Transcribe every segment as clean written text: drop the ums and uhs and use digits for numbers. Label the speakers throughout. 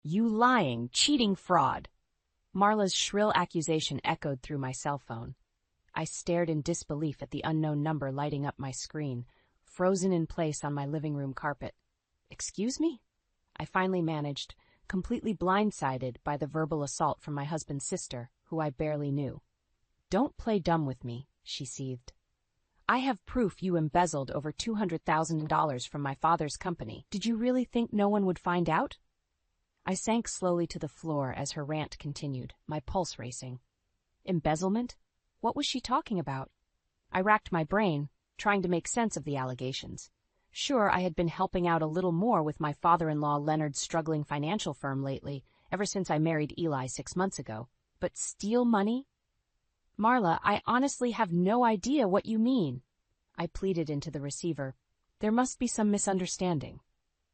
Speaker 1: You lying, cheating fraud. Marla's shrill accusation echoed through my cell phone. I stared in disbelief at the unknown number lighting up my screen, frozen in place on my living room carpet. Excuse me? I finally managed, completely blindsided by the verbal assault from my husband's sister, who I barely knew. Don't play dumb with me, she seethed. I have proof you embezzled over $200,000 from my father's company. Did you really think no one would find out? I sank slowly to the floor as her rant continued, my pulse racing. Embezzlement? What was she talking about? I racked my brain, trying to make sense of the allegations. Sure, I had been helping out a little more with my father-in-law Leonard's struggling financial firm lately, ever since I married Eli 6 months ago. But steal money? Marla, I honestly have no idea what you mean. I pleaded into the receiver. There must be some misunderstanding.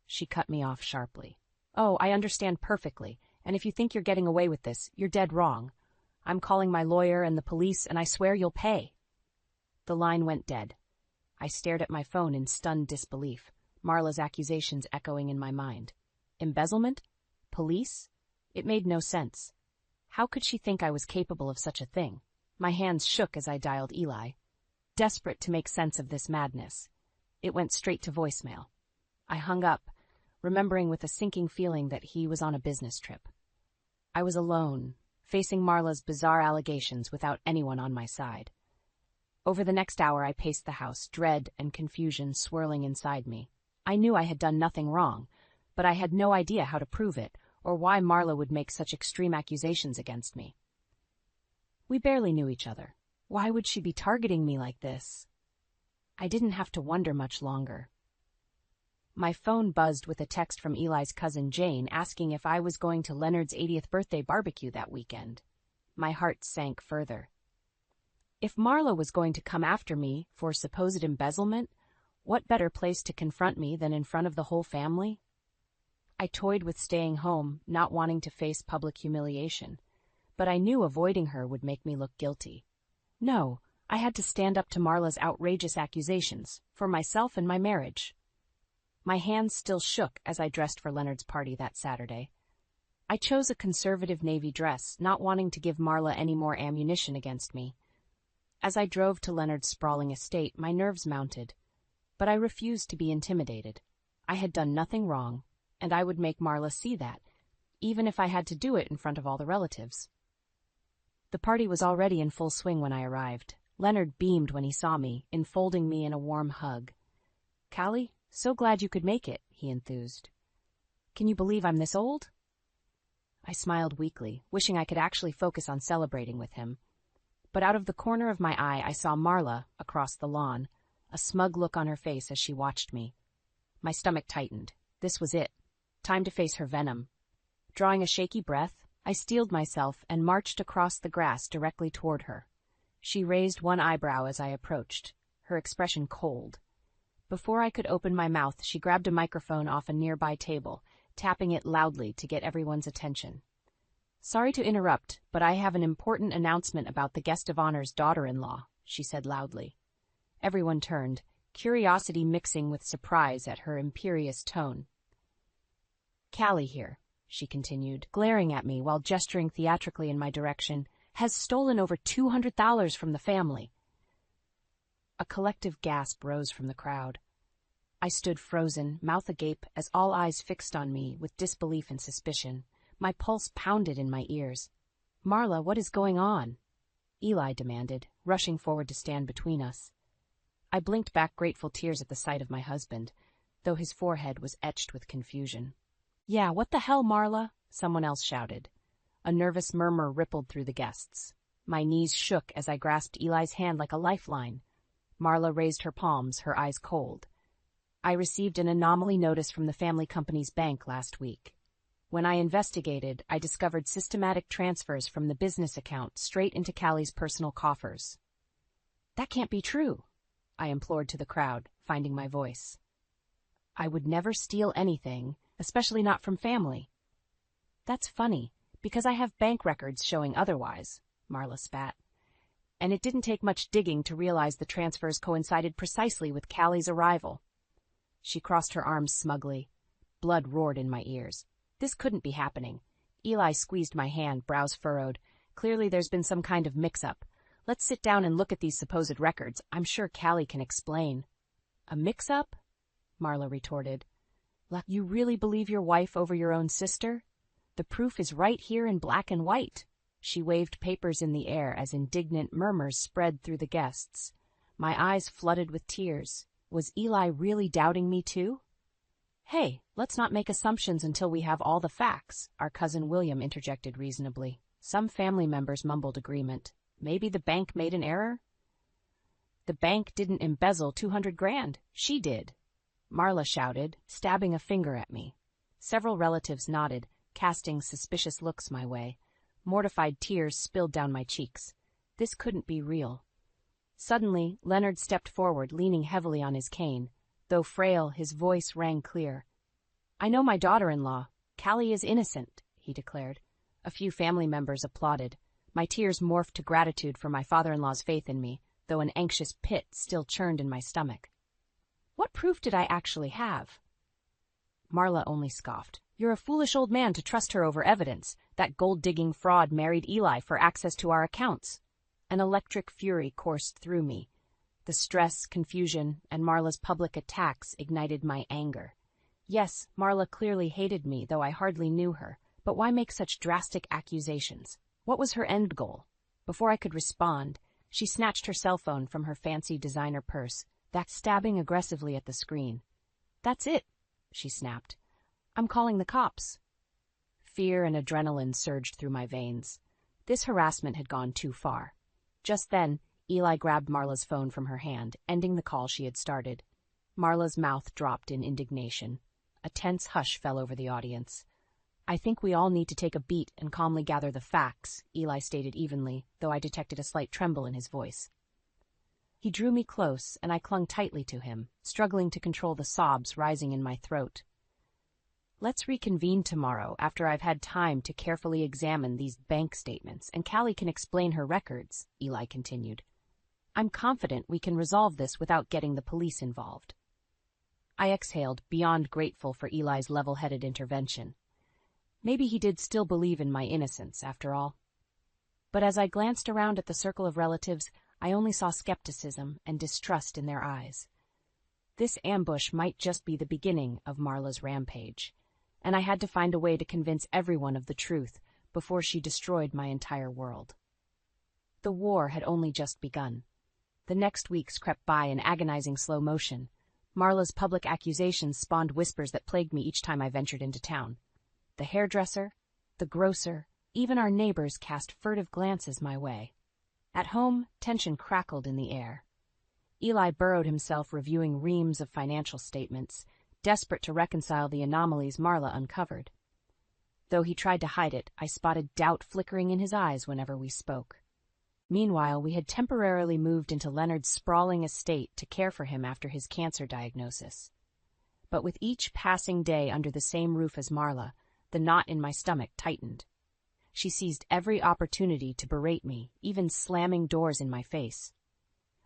Speaker 1: She cut me off sharply. Oh, I understand perfectly, and if you think you're getting away with this, you're dead wrong. I'm calling my lawyer and the police, and I swear you'll pay. The line went dead. I stared at my phone in stunned disbelief, Marla's accusations echoing in my mind. Embezzlement? Police? It made no sense. How could she think I was capable of such a thing? My hands shook as I dialed Eli. Desperate to make sense of this madness. It went straight to voicemail. I hung up, remembering with a sinking feeling that he was on a business trip. I was alone, facing Marla's bizarre allegations without anyone on my side. Over the next hour I paced the house, dread and confusion swirling inside me. I knew I had done nothing wrong, but I had no idea how to prove it, or why Marla would make such extreme accusations against me. We barely knew each other. Why would she be targeting me like this? I didn't have to wonder much longer. My phone buzzed with a text from Eli's cousin Jane asking if I was going to Leonard's 80th birthday barbecue that weekend. My heart sank further. If Marla was going to come after me for supposed embezzlement, what better place to confront me than in front of the whole family? I toyed with staying home, not wanting to face public humiliation, but I knew avoiding her would make me look guilty. No, I had to stand up to Marla's outrageous accusations, for myself and my marriage. My hands still shook as I dressed for Leonard's party that Saturday. I chose a conservative navy dress, not wanting to give Marla any more ammunition against me. As I drove to Leonard's sprawling estate, my nerves mounted, but I refused to be intimidated. I had done nothing wrong, and I would make Marla see that, even if I had to do it in front of all the relatives. The party was already in full swing when I arrived. Leonard beamed when he saw me, enfolding me in a warm hug. "Callie, so glad you could make it," he enthused. "Can you believe I'm this old?" I smiled weakly, wishing I could actually focus on celebrating with him. But out of the corner of my eye I saw Marla across the lawn, a smug look on her face as she watched me. My stomach tightened. This was it. Time to face her venom. Drawing a shaky breath, I steeled myself and marched across the grass directly toward her. She raised one eyebrow as I approached, her expression cold. Before I could open my mouth, she grabbed a microphone off a nearby table, tapping it loudly to get everyone's attention. "Sorry to interrupt, but I have an important announcement about the guest of honor's daughter-in-law," she said loudly. Everyone turned, curiosity mixing with surprise at her imperious tone. "Callie here," she continued, glaring at me while gesturing theatrically in my direction, "has stolen over $200 from the family." A collective gasp rose from the crowd. I stood frozen, mouth agape, as all eyes fixed on me with disbelief and suspicion. My pulse pounded in my ears. "Marla, what is going on?" Eli demanded, rushing forward to stand between us. I blinked back grateful tears at the sight of my husband, though his forehead was etched with confusion. "Yeah, what the hell, Marla?" someone else shouted. A nervous murmur rippled through the guests. My knees shook as I grasped Eli's hand like a lifeline. Marla raised her palms, her eyes cold. "I received an anomaly notice from the family company's bank last week. When I investigated, I discovered systematic transfers from the business account straight into Callie's personal coffers." "That can't be true," I implored to the crowd, finding my voice. "I would never steal anything, especially not from family." "That's funny, because I have bank records showing otherwise," Marla spat. "And it didn't take much digging to realize the transfers coincided precisely with Callie's arrival." She crossed her arms smugly. Blood roared in my ears. This couldn't be happening. Eli squeezed my hand, brows furrowed. Clearly there's been some kind of mix-up. Let's sit down and look at these supposed records. I'm sure Callie can explain. A mix-up? Marla retorted. You really believe your wife over your own sister? The proof is right here in black and white. She waved papers in the air as indignant murmurs spread through the guests. My eyes flooded with tears. Was Eli really doubting me too? Hey, let's not make assumptions until we have all the facts, our cousin William interjected reasonably. Some family members mumbled agreement. Maybe the bank made an error? The bank didn't embezzle 200 grand. She did, Marla shouted, stabbing a finger at me. Several relatives nodded, casting suspicious looks my way. Mortified tears spilled down my cheeks. This couldn't be real. Suddenly, Leonard stepped forward, leaning heavily on his cane. Though frail, his voice rang clear. I know my daughter-in-law. Callie is innocent, he declared. A few family members applauded. My tears morphed to gratitude for my father-in-law's faith in me, though an anxious pit still churned in my stomach. What proof did I actually have? Marla only scoffed. You're a foolish old man to trust her over evidence. That gold-digging fraud married Eli for access to our accounts. An electric fury coursed through me. The stress, confusion, and Marla's public attacks ignited my anger. Yes, Marla clearly hated me, though I hardly knew her. But why make such drastic accusations? What was her end goal? Before I could respond, she snatched her cell phone from her fancy designer purse, stabbing aggressively at the screen. That's it, she snapped. I'm calling the cops. Fear and adrenaline surged through my veins. This harassment had gone too far. Just then, Eli grabbed Marla's phone from her hand, ending the call she had started. Marla's mouth dropped in indignation. A tense hush fell over the audience. I think we all need to take a beat and calmly gather the facts, Eli stated evenly, though I detected a slight tremble in his voice. He drew me close, and I clung tightly to him, struggling to control the sobs rising in my throat. Let's reconvene tomorrow after I've had time to carefully examine these bank statements, and Callie can explain her records, Eli continued. I'm confident we can resolve this without getting the police involved. I exhaled, beyond grateful for Eli's level-headed intervention. Maybe he did still believe in my innocence, after all. But as I glanced around at the circle of relatives, I only saw skepticism and distrust in their eyes. This ambush might just be the beginning of Marla's rampage, and I had to find a way to convince everyone of the truth before she destroyed my entire world. The war had only just begun. The next weeks crept by in agonizing slow motion. Marla's public accusations spawned whispers that plagued me each time I ventured into town. The hairdresser, the grocer, even our neighbors cast furtive glances my way. At home, tension crackled in the air. Eli burrowed himself reviewing reams of financial statements, desperate to reconcile the anomalies Marla uncovered. Though he tried to hide it, I spotted doubt flickering in his eyes whenever we spoke. Meanwhile, we had temporarily moved into Leonard's sprawling estate to care for him after his cancer diagnosis. But with each passing day under the same roof as Marla, the knot in my stomach tightened. She seized every opportunity to berate me, even slamming doors in my face.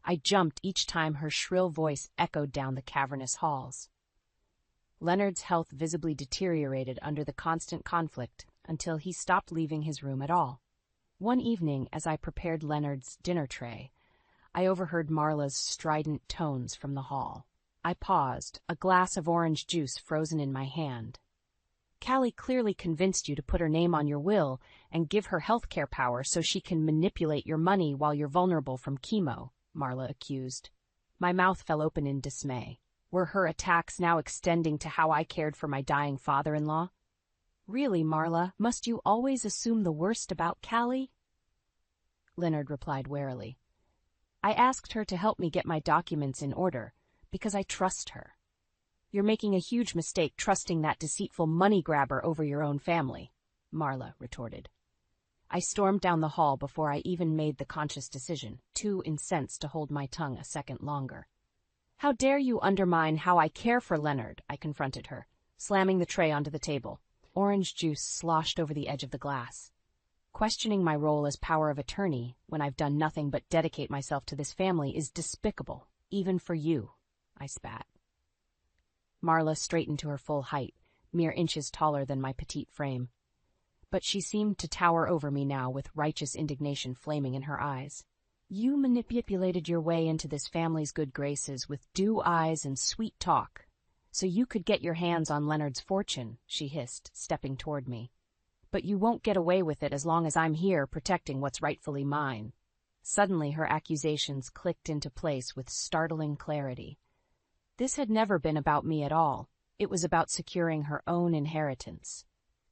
Speaker 1: I jumped each time her shrill voice echoed down the cavernous halls. Leonard's health visibly deteriorated under the constant conflict until he stopped leaving his room at all. One evening, as I prepared Leonard's dinner tray, I overheard Marla's strident tones from the hall. I paused, a glass of orange juice frozen in my hand. Callie clearly convinced you to put her name on your will and give her healthcare power so she can manipulate your money while you're vulnerable from chemo, Marla accused. My mouth fell open in dismay. Were her attacks now extending to how I cared for my dying father-in-law? Really, Marla, must you always assume the worst about Callie? Leonard replied warily. I asked her to help me get my documents in order, because I trust her. You're making a huge mistake trusting that deceitful money-grabber over your own family, Marla retorted. I stormed down the hall before I even made the conscious decision, too incensed to hold my tongue a second longer. How dare you undermine how I care for Leonard, I confronted her, slamming the tray onto the table. Orange juice sloshed over the edge of the glass. Questioning my role as power of attorney, when I've done nothing but dedicate myself to this family, is despicable, even for you, I spat. Marla straightened to her full height, mere inches taller than my petite frame. But she seemed to tower over me now with righteous indignation flaming in her eyes. "You manipulated your way into this family's good graces with dew eyes and sweet talk, so you could get your hands on Leonard's fortune," she hissed, stepping toward me. "But you won't get away with it as long as I'm here protecting what's rightfully mine." Suddenly her accusations clicked into place with startling clarity. This had never been about me at all. It was about securing her own inheritance.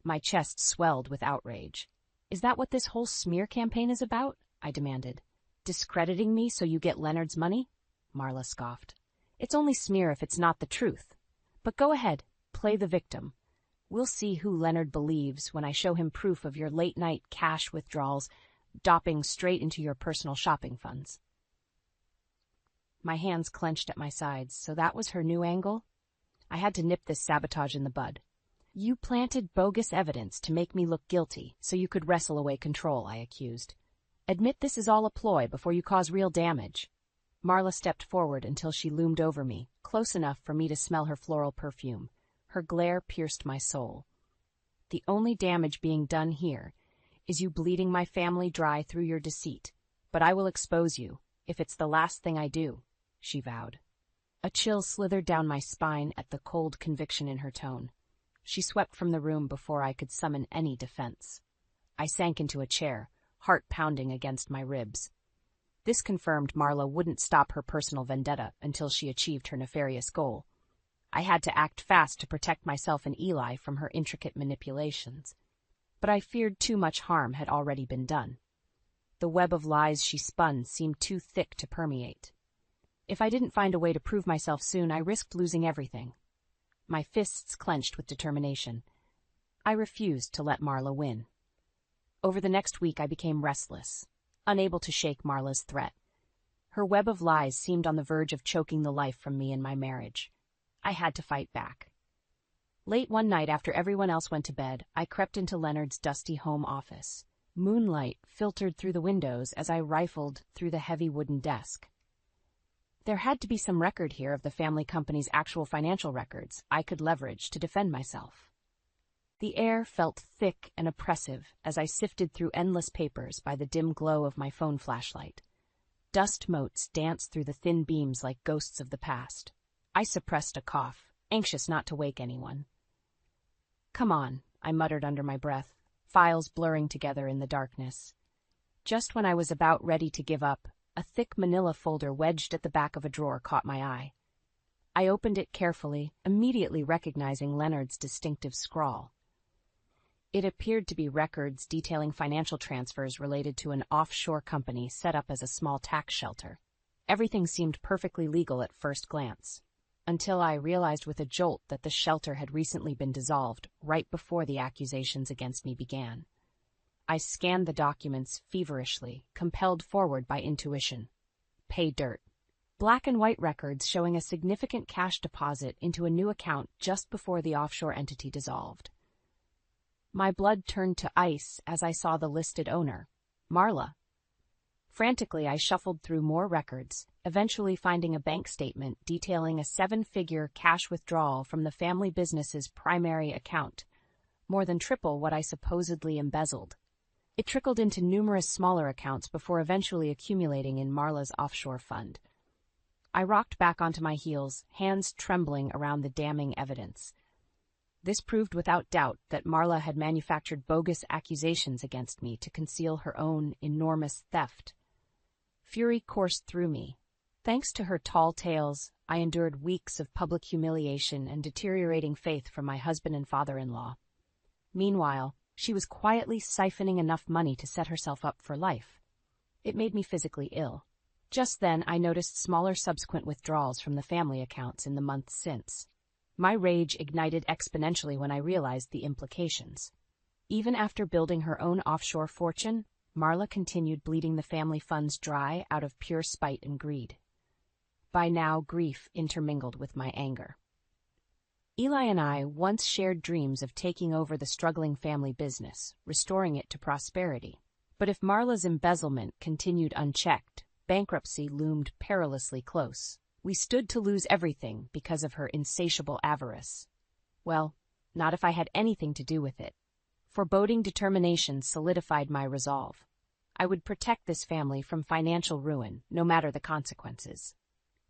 Speaker 1: My chest swelled with outrage. "Is that what this whole smear campaign is about?" I demanded. "Discrediting me so you get Leonard's money?" Marla scoffed. "It's only smear if it's not the truth. But go ahead, play the victim. We'll see who Leonard believes when I show him proof of your late-night cash withdrawals dopping straight into your personal shopping funds." My hands clenched at my sides, so that was her new angle? I had to nip this sabotage in the bud. "You planted bogus evidence to make me look guilty so you could wrestle away control," I accused. "Admit this is all a ploy before you cause real damage." Marla stepped forward until she loomed over me, close enough for me to smell her floral perfume. Her glare pierced my soul. "The only damage being done here is you bleeding my family dry through your deceit, but I will expose you, if it's the last thing I do," she vowed. A chill slithered down my spine at the cold conviction in her tone. She swept from the room before I could summon any defense. I sank into a chair, heart pounding against my ribs. This confirmed Marla wouldn't stop her personal vendetta until she achieved her nefarious goal. I had to act fast to protect myself and Eli from her intricate manipulations. But I feared too much harm had already been done. The web of lies she spun seemed too thick to permeate. If I didn't find a way to prove myself soon, I risked losing everything. My fists clenched with determination. I refused to let Marla win. Over the next week I became restless, unable to shake Marla's threat. Her web of lies seemed on the verge of choking the life from me and my marriage. I had to fight back. Late one night, after everyone else went to bed, I crept into Leonard's dusty home office. Moonlight filtered through the windows as I rifled through the heavy wooden desk. There had to be some record here of the family company's actual financial records I could leverage to defend myself. The air felt thick and oppressive as I sifted through endless papers by the dim glow of my phone flashlight. Dust motes danced through the thin beams like ghosts of the past. I suppressed a cough, anxious not to wake anyone. "Come on," I muttered under my breath, files blurring together in the darkness. Just when I was about ready to give up, a thick manila folder wedged at the back of a drawer caught my eye. I opened it carefully, immediately recognizing Leonard's distinctive scrawl. It appeared to be records detailing financial transfers related to an offshore company set up as a small tax shelter. Everything seemed perfectly legal at first glance, until I realized with a jolt that the shelter had recently been dissolved right before the accusations against me began. I scanned the documents feverishly, compelled forward by intuition. Pay dirt. Black and white records showing a significant cash deposit into a new account just before the offshore entity dissolved. My blood turned to ice as I saw the listed owner, Marla. Frantically, I shuffled through more records, eventually finding a bank statement detailing a 7-figure cash withdrawal from the family business's primary account, more than triple what I supposedly embezzled. It trickled into numerous smaller accounts before eventually accumulating in Marla's offshore fund. I rocked back onto my heels, hands trembling around the damning evidence. This proved without doubt that Marla had manufactured bogus accusations against me to conceal her own enormous theft. Fury coursed through me. Thanks to her tall tales, I endured weeks of public humiliation and deteriorating faith from my husband and father-in-law. Meanwhile, she was quietly siphoning enough money to set herself up for life. It made me physically ill. Just then, I noticed smaller subsequent withdrawals from the family accounts in the months since. My rage ignited exponentially when I realized the implications. Even after building her own offshore fortune, Marla continued bleeding the family funds dry out of pure spite and greed. By now, grief intermingled with my anger. Eli and I once shared dreams of taking over the struggling family business, restoring it to prosperity. But if Marla's embezzlement continued unchecked, bankruptcy loomed perilously close. We stood to lose everything because of her insatiable avarice. Well, not if I had anything to do with it. Foreboding determination solidified my resolve. I would protect this family from financial ruin, no matter the consequences.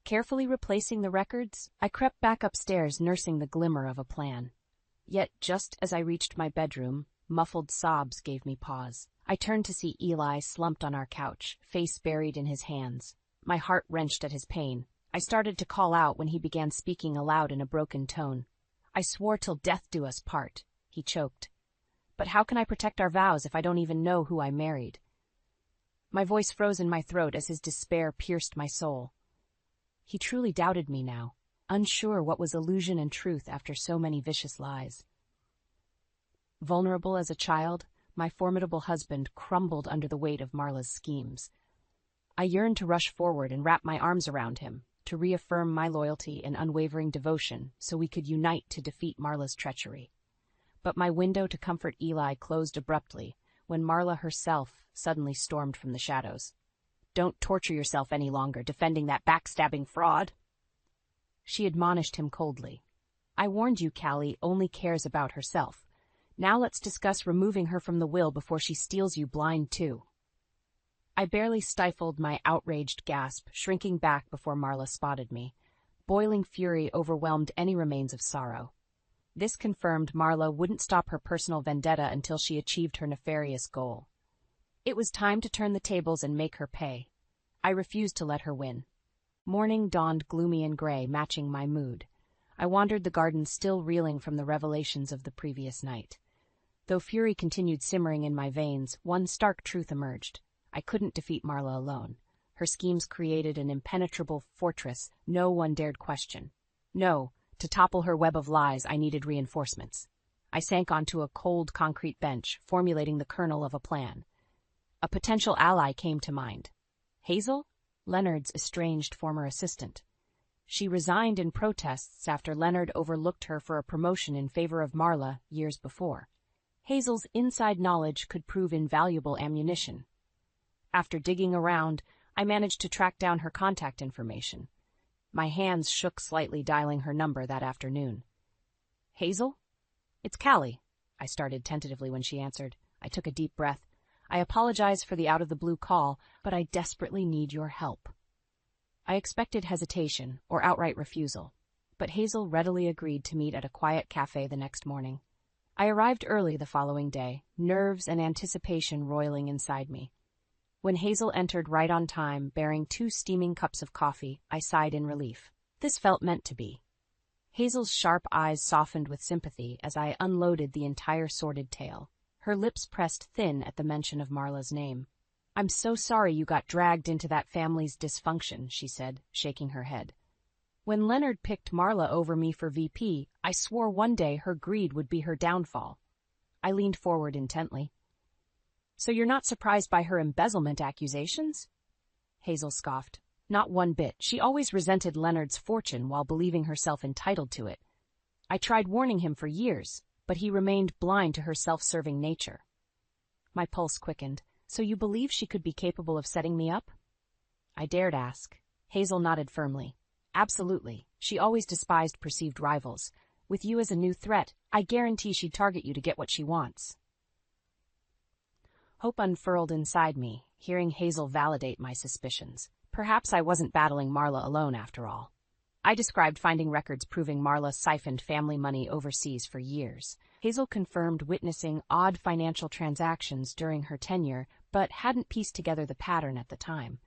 Speaker 1: Carefully replacing the records, I crept back upstairs, nursing the glimmer of a plan. Yet, just as I reached my bedroom, muffled sobs gave me pause. I turned to see Eli slumped on our couch, face buried in his hands. My heart wrenched at his pain. I started to call out when he began speaking aloud in a broken tone. "I swore till death do us part," he choked. "But how can I protect our vows if I don't even know who I married?" My voice froze in my throat as his despair pierced my soul. He truly doubted me now, unsure what was illusion and truth after so many vicious lies. Vulnerable as a child, my formidable husband crumbled under the weight of Marla's schemes. I yearned to rush forward and wrap my arms around him, to reaffirm my loyalty and unwavering devotion so we could unite to defeat Marla's treachery. But my window to comfort Eli closed abruptly when Marla herself suddenly stormed from the shadows. "Don't torture yourself any longer defending that backstabbing fraud," she admonished him coldly. "I warned you Callie only cares about herself. Now let's discuss removing her from the will before she steals you blind too." I barely stifled my outraged gasp, shrinking back before Marla spotted me. Boiling fury overwhelmed any remains of sorrow. This confirmed Marla wouldn't stop her personal vendetta until she achieved her nefarious goal. It was time to turn the tables and make her pay. I refused to let her win. Morning dawned gloomy and gray, matching my mood. I wandered the garden, still reeling from the revelations of the previous night. Though fury continued simmering in my veins, one stark truth emerged. I couldn't defeat Marla alone. Her schemes created an impenetrable fortress no one dared question. No, to topple her web of lies, I needed reinforcements. I sank onto a cold concrete bench, formulating the kernel of a plan. A potential ally came to mind. Hazel, Leonard's estranged former assistant. She resigned in protests after Leonard overlooked her for a promotion in favor of Marla years before. Hazel's inside knowledge could prove invaluable ammunition. After digging around, I managed to track down her contact information. My hands shook slightly dialing her number that afternoon. "Hazel? It's Callie," I started tentatively when she answered. I took a deep breath. "I apologize for the out-of-the-blue call, but I desperately need your help." I expected hesitation or outright refusal, but Hazel readily agreed to meet at a quiet cafe the next morning. I arrived early the following day, nerves and anticipation roiling inside me. When Hazel entered right on time, bearing 2 steaming cups of coffee, I sighed in relief. This felt meant to be. Hazel's sharp eyes softened with sympathy as I unloaded the entire sordid tale. Her lips pressed thin at the mention of Marla's name. "I'm so sorry you got dragged into that family's dysfunction," she said, shaking her head. "When Leonard picked Marla over me for VP, I swore one day her greed would be her downfall." I leaned forward intently. "So you're not surprised by her embezzlement accusations?" Hazel scoffed. "Not one bit. She always resented Leonard's fortune while believing herself entitled to it. I tried warning him for years, but he remained blind to her self-serving nature." My pulse quickened. "So you believe she could be capable of setting me up?" I dared ask. Hazel nodded firmly. "Absolutely. She always despised perceived rivals. With you as a new threat, I guarantee she'd target you to get what she wants." Hope unfurled inside me, hearing Hazel validate my suspicions. Perhaps I wasn't battling Marla alone after all. I described finding records proving Marla siphoned family money overseas for years. Hazel confirmed witnessing odd financial transactions during her tenure, but hadn't pieced together the pattern at the time.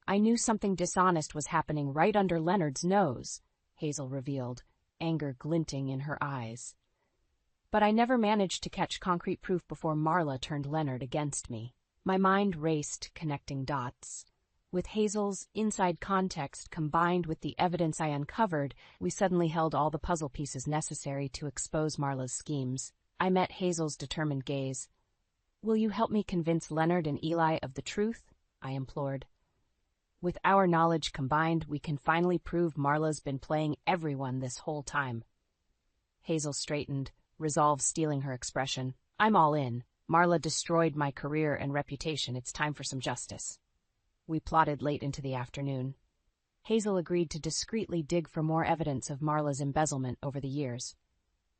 Speaker 1: "I knew something dishonest was happening right under Leonard's nose," Hazel revealed, anger glinting in her eyes. "But I never managed to catch concrete proof before Marla turned Leonard against me." My mind raced, connecting dots. With Hazel's inside context combined with the evidence I uncovered, we suddenly held all the puzzle pieces necessary to expose Marla's schemes. I met Hazel's determined gaze. "Will you help me convince Leonard and Eli of the truth?" I implored. "With our knowledge combined, we can finally prove Marla's been playing everyone this whole time." Hazel straightened, resolve stealing her expression. "I'm all in. Marla destroyed my career and reputation. It's time for some justice." We plotted late into the afternoon. Hazel agreed to discreetly dig for more evidence of Marla's embezzlement over the years.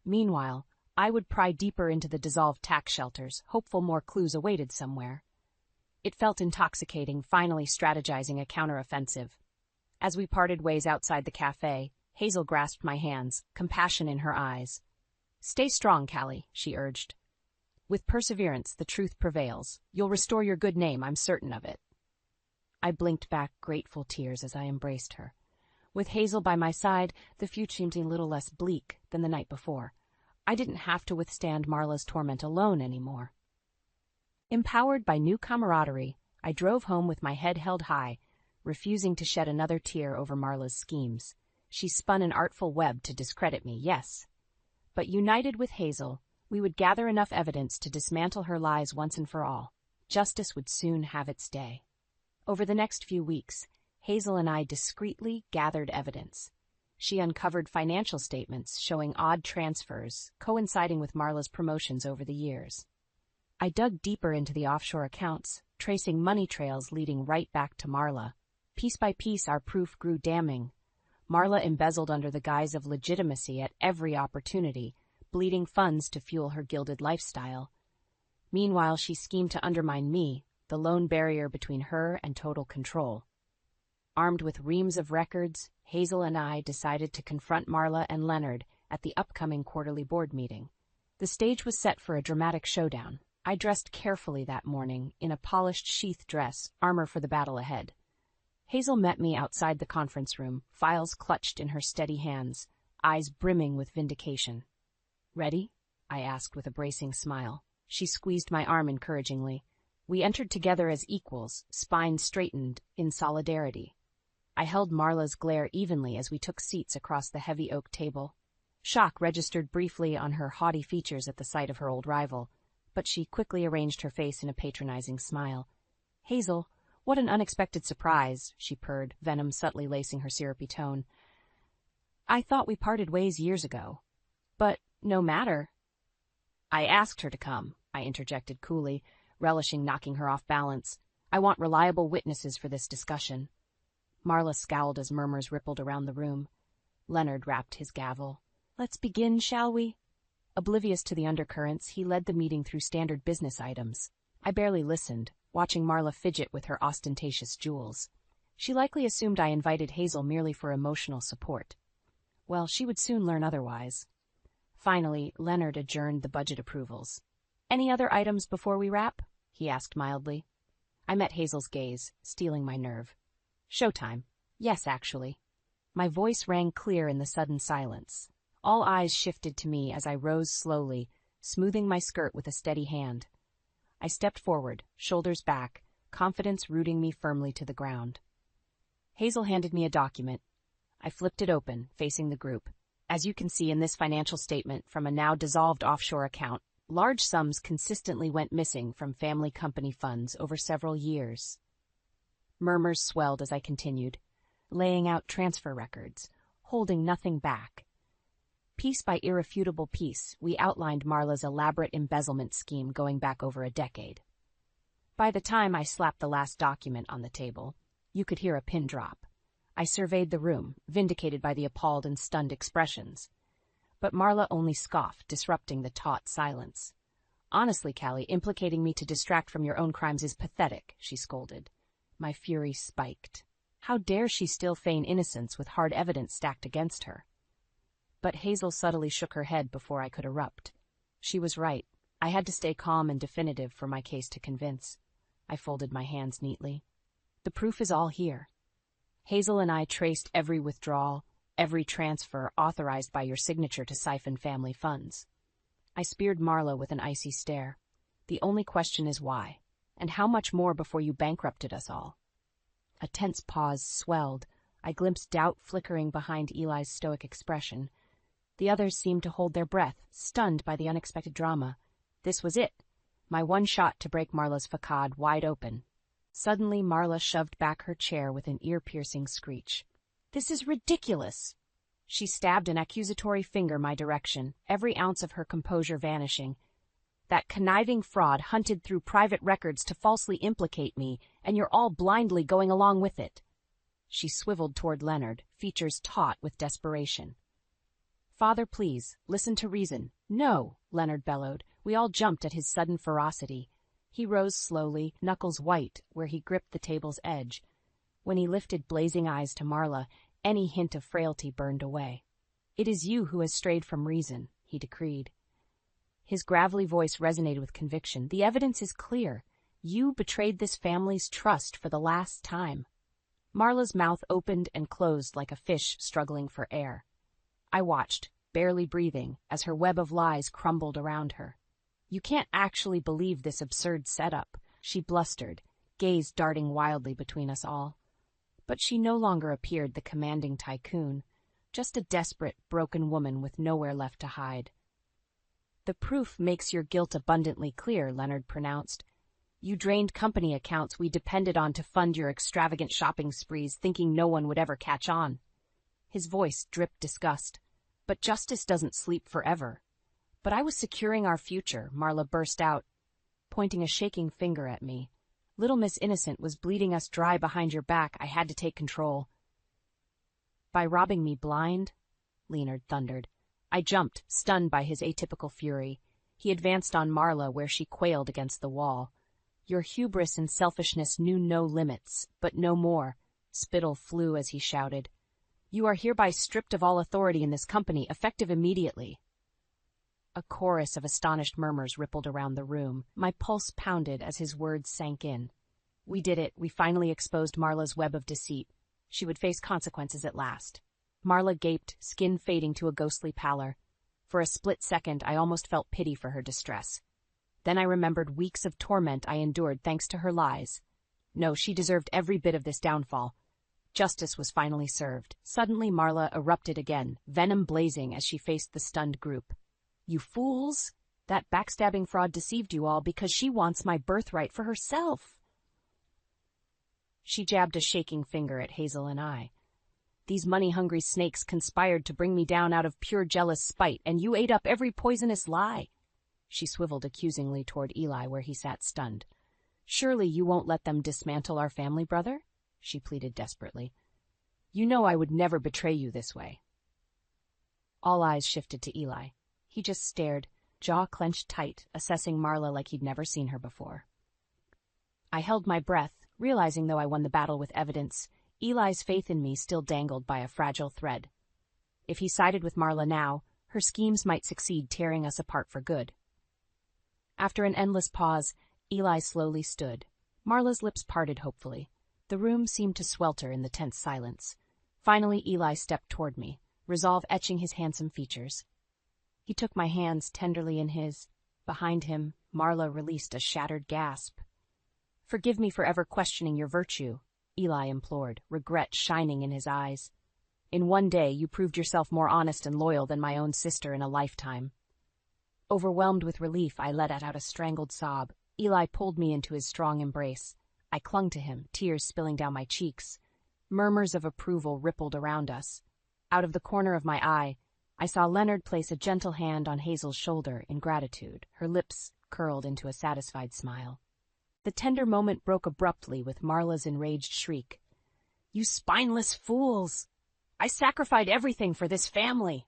Speaker 1: Meanwhile, I would pry deeper into the dissolved tax shelters, hopeful more clues awaited somewhere. It felt intoxicating, finally strategizing a counteroffensive. As we parted ways outside the cafe, Hazel grasped my hands, compassion in her eyes. "Stay strong, Callie," she urged. "With perseverance, the truth prevails. You'll restore your good name, I'm certain of it." I blinked back grateful tears as I embraced her. With Hazel by my side, the future seemed a little less bleak than the night before. I didn't have to withstand Marla's torment alone anymore. Empowered by new camaraderie, I drove home with my head held high, refusing to shed another tear over Marla's schemes. She spun an artful web to discredit me, yes. But united with Hazel, we would gather enough evidence to dismantle her lies once and for all. Justice would soon have its day. Over the next few weeks, Hazel and I discreetly gathered evidence. She uncovered financial statements showing odd transfers coinciding with Marla's promotions over the years. I dug deeper into the offshore accounts, tracing money trails leading right back to Marla. Piece by piece, our proof grew damning. Marla embezzled under the guise of legitimacy at every opportunity, bleeding funds to fuel her gilded lifestyle. Meanwhile, she schemed to undermine me, the lone barrier between her and total control. Armed with reams of records, Hazel and I decided to confront Marla and Leonard at the upcoming quarterly board meeting. The stage was set for a dramatic showdown. I dressed carefully that morning in a polished sheath dress, armor for the battle ahead. Hazel met me outside the conference room, files clutched in her steady hands, eyes brimming with vindication. "Ready?" I asked with a bracing smile. She squeezed my arm encouragingly. We entered together as equals, spines straightened in solidarity. I held Marla's glare evenly as we took seats across the heavy oak table. Shock registered briefly on her haughty features at the sight of her old rival, but she quickly arranged her face in a patronizing smile. "Hazel, what an unexpected surprise," she purred, venom subtly lacing her syrupy tone. "I thought we parted ways years ago. But no matter." "I asked her to come," I interjected coolly, relishing knocking her off balance. "I want reliable witnesses for this discussion." Marla scowled as murmurs rippled around the room. Leonard rapped his gavel. "Let's begin, shall we?" Oblivious to the undercurrents, he led the meeting through standard business items. I barely listened, watching Marla fidget with her ostentatious jewels. She likely assumed I invited Hazel merely for emotional support. Well, she would soon learn otherwise. Finally, Leonard adjourned the budget approvals. "Any other items before we wrap?" he asked mildly. I met Hazel's gaze, stealing my nerve. "Showtime. Yes, actually." My voice rang clear in the sudden silence. All eyes shifted to me as I rose slowly, smoothing my skirt with a steady hand. I stepped forward, shoulders back, confidence rooting me firmly to the ground. Hazel handed me a document. I flipped it open, facing the group. "As you can see in this financial statement from a now dissolved offshore account, large sums consistently went missing from family company funds over several years." Murmurs swelled as I continued, laying out transfer records, holding nothing back. Piece by irrefutable piece, we outlined Marla's elaborate embezzlement scheme going back over a decade. By the time I slapped the last document on the table, you could hear a pin drop. I surveyed the room, vindicated by the appalled and stunned expressions. But Marla only scoffed, disrupting the taut silence. "Honestly, Callie, implicating me to distract from your own crimes is pathetic," she scolded. My fury spiked. How dare she still feign innocence with hard evidence stacked against her? But Hazel subtly shook her head before I could erupt. She was right. I had to stay calm and definitive for my case to convince. I folded my hands neatly. "The proof is all here. Hazel and I traced every withdrawal, every transfer authorized by your signature to siphon family funds." I speared Marla with an icy stare. "The only question is why, and how much more before you bankrupted us all?" A tense pause swelled. I glimpsed doubt flickering behind Eli's stoic expression. The others seemed to hold their breath, stunned by the unexpected drama. This was it, my one shot to break Marla's facade wide open. Suddenly, Marla shoved back her chair with an ear-piercing screech. "This is ridiculous!" She stabbed an accusatory finger my direction, every ounce of her composure vanishing. "That conniving fraud hunted through private records to falsely implicate me, and you're all blindly going along with it." She swiveled toward Leonard, features taut with desperation. "Father, please, listen to reason." "No," Leonard bellowed. We all jumped at his sudden ferocity. He rose slowly, knuckles white where he gripped the table's edge. When he lifted blazing eyes to Marla, any hint of frailty burned away. "It is you who has strayed from reason," he decreed. His gravelly voice resonated with conviction. "The evidence is clear. You betrayed this family's trust for the last time." Marla's mouth opened and closed like a fish struggling for air. I watched, barely breathing, as her web of lies crumbled around her. "You can't actually believe this absurd setup," she blustered, gaze darting wildly between us all. But she no longer appeared the commanding tycoon, just a desperate, broken woman with nowhere left to hide. "The proof makes your guilt abundantly clear," Leonard pronounced. "You drained company accounts we depended on to fund your extravagant shopping sprees, thinking no one would ever catch on." His voice dripped disgust. "But justice doesn't sleep forever." "But I was securing our future," Marla burst out, pointing a shaking finger at me. "Little Miss Innocent was bleeding us dry behind your back. I had to take control." "By robbing me blind?" Leonard thundered. I jumped, stunned by his atypical fury. He advanced on Marla where she quailed against the wall. "Your hubris and selfishness knew no limits, but no more." Spittle flew as he shouted. "You are hereby stripped of all authority in this company, effective immediately." A chorus of astonished murmurs rippled around the room. My pulse pounded as his words sank in. We did it. We finally exposed Marla's web of deceit. She would face consequences at last. Marla gaped, skin fading to a ghostly pallor. For a split second, I almost felt pity for her distress. Then I remembered weeks of torment I endured thanks to her lies. No, she deserved every bit of this downfall. Justice was finally served. Suddenly Marla erupted again, venom blazing as she faced the stunned group. "You fools! That backstabbing fraud deceived you all because she wants my birthright for herself." She jabbed a shaking finger at Hazel and I. "These money-hungry snakes conspired to bring me down out of pure jealous spite, and you ate up every poisonous lie." She swiveled accusingly toward Eli where he sat stunned. "Surely you won't let them dismantle our family, brother?" she pleaded desperately. "You know I would never betray you this way." All eyes shifted to Eli. He just stared, jaw clenched tight, assessing Marla like he'd never seen her before. I held my breath, realizing though I won the battle with evidence, Eli's faith in me still dangled by a fragile thread. If he sided with Marla now, her schemes might succeed, tearing us apart for good. After an endless pause, Eli slowly stood. Marla's lips parted hopefully. The room seemed to swelter in the tense silence. Finally, Eli stepped toward me, resolve etching his handsome features. He took my hands tenderly in his. Behind him, Marla released a shattered gasp. "Forgive me for ever questioning your virtue," Eli implored, regret shining in his eyes. "In one day, you proved yourself more honest and loyal than my own sister in a lifetime." Overwhelmed with relief, I let out a strangled sob. Eli pulled me into his strong embrace. I clung to him, tears spilling down my cheeks. Murmurs of approval rippled around us. Out of the corner of my eye, I saw Leonard place a gentle hand on Hazel's shoulder in gratitude, her lips curled into a satisfied smile. The tender moment broke abruptly with Marla's enraged shriek. "You spineless fools! I sacrificed everything for this family!"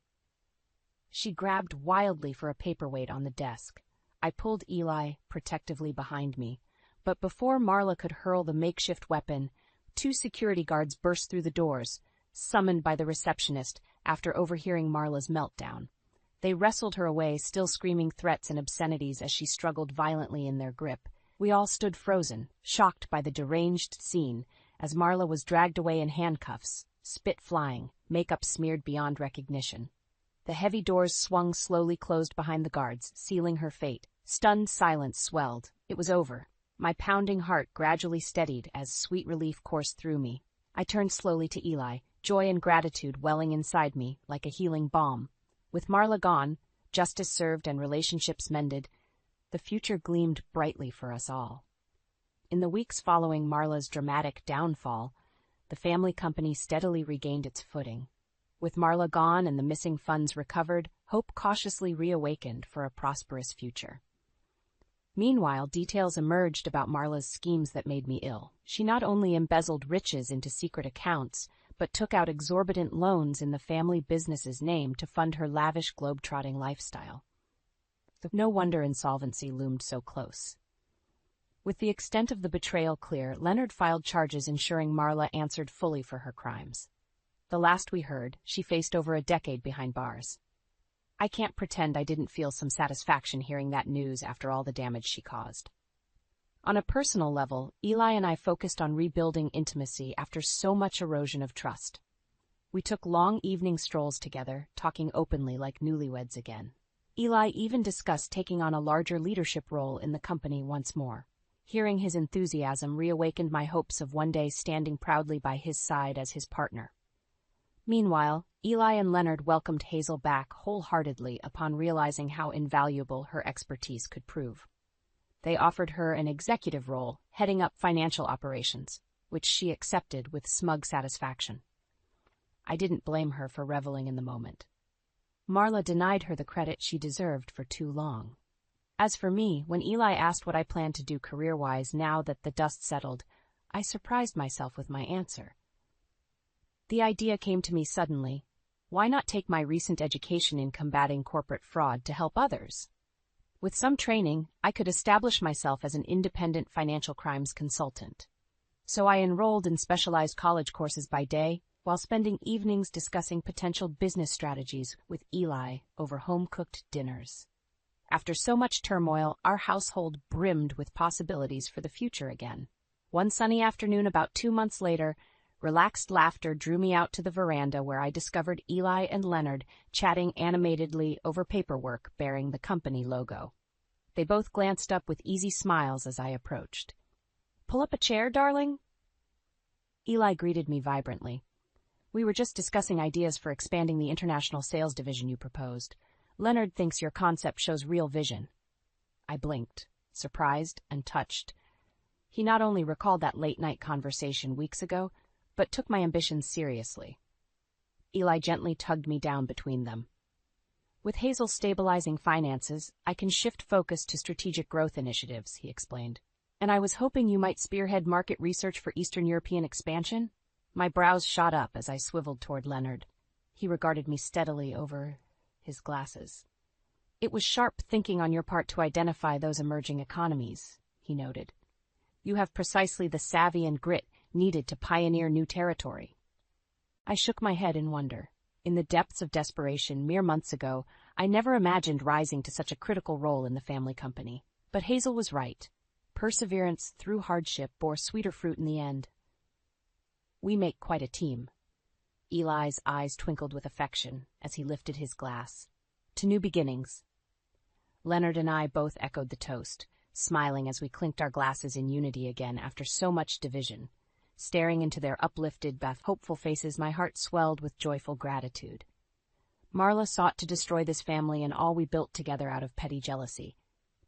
Speaker 1: She grabbed wildly for a paperweight on the desk. I pulled Eli protectively behind me, but before Marla could hurl the makeshift weapon, 2 security guards burst through the doors, summoned by the receptionist after overhearing Marla's meltdown. They wrestled her away, still screaming threats and obscenities as she struggled violently in their grip. We all stood frozen, shocked by the deranged scene, as Marla was dragged away in handcuffs, spit flying, makeup smeared beyond recognition. The heavy doors swung slowly closed behind the guards, sealing her fate. Stunned silence swelled. It was over. My pounding heart gradually steadied as sweet relief coursed through me. I turned slowly to Eli, joy and gratitude welling inside me like a healing balm. With Marla gone, justice served and relationships mended, the future gleamed brightly for us all. In the weeks following Marla's dramatic downfall, the family company steadily regained its footing. With Marla gone and the missing funds recovered, hope cautiously reawakened for a prosperous future. Meanwhile, details emerged about Marla's schemes that made me ill. She not only embezzled riches into secret accounts, but took out exorbitant loans in the family business's name to fund her lavish globe-trotting lifestyle. No wonder insolvency loomed so close. With the extent of the betrayal clear, Leonard filed charges ensuring Marla answered fully for her crimes. The last we heard, she faced over a decade behind bars. I can't pretend I didn't feel some satisfaction hearing that news after all the damage she caused. On a personal level, Eli and I focused on rebuilding intimacy after so much erosion of trust. We took long evening strolls together, talking openly like newlyweds again. Eli even discussed taking on a larger leadership role in the company once more. Hearing his enthusiasm reawakened my hopes of one day standing proudly by his side as his partner. Meanwhile, Eli and Leonard welcomed Hazel back wholeheartedly upon realizing how invaluable her expertise could prove. They offered her an executive role, heading up financial operations, which she accepted with smug satisfaction. I didn't blame her for reveling in the moment. Marla denied her the credit she deserved for too long. As for me, when Eli asked what I planned to do career-wise now that the dust settled, I surprised myself with my answer. The idea came to me suddenly. Why not take my recent education in combating corporate fraud to help others? With some training, I could establish myself as an independent financial crimes consultant. So I enrolled in specialized college courses by day, while spending evenings discussing potential business strategies with Eli over home-cooked dinners. After so much turmoil, our household brimmed with possibilities for the future again. One sunny afternoon about 2 months later, relaxed laughter drew me out to the veranda where I discovered Eli and Leonard chatting animatedly over paperwork bearing the company logo. They both glanced up with easy smiles as I approached. "Pull up a chair, darling?" Eli greeted me vibrantly. "We were just discussing ideas for expanding the international sales division you proposed. Leonard thinks your concept shows real vision." I blinked, surprised and touched. He not only recalled that late-night conversation weeks ago, but took my ambitions seriously. Eli gently tugged me down between them. "With Hazel stabilizing finances, I can shift focus to strategic growth initiatives," he explained. "And I was hoping you might spearhead market research for Eastern European expansion?" My brows shot up as I swiveled toward Leonard. He regarded me steadily over his glasses. "It was sharp thinking on your part to identify those emerging economies," he noted. "You have precisely the savvy and grit needed to pioneer new territory." I shook my head in wonder. In the depths of desperation mere months ago, I never imagined rising to such a critical role in the family company. But Hazel was right. Perseverance through hardship bore sweeter fruit in the end. "We make quite a team." Eli's eyes twinkled with affection as he lifted his glass. "To new beginnings." Leonard and I both echoed the toast, smiling as we clinked our glasses in unity again after so much division. Staring into their uplifted, hopeful faces, my heart swelled with joyful gratitude. Marla sought to destroy this family and all we built together out of petty jealousy.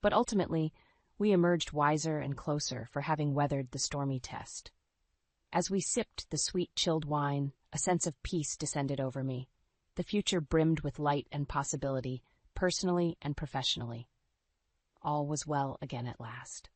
Speaker 1: But ultimately, we emerged wiser and closer for having weathered the stormy test. As we sipped the sweet, chilled wine, a sense of peace descended over me. The future brimmed with light and possibility, personally and professionally. All was well again at last.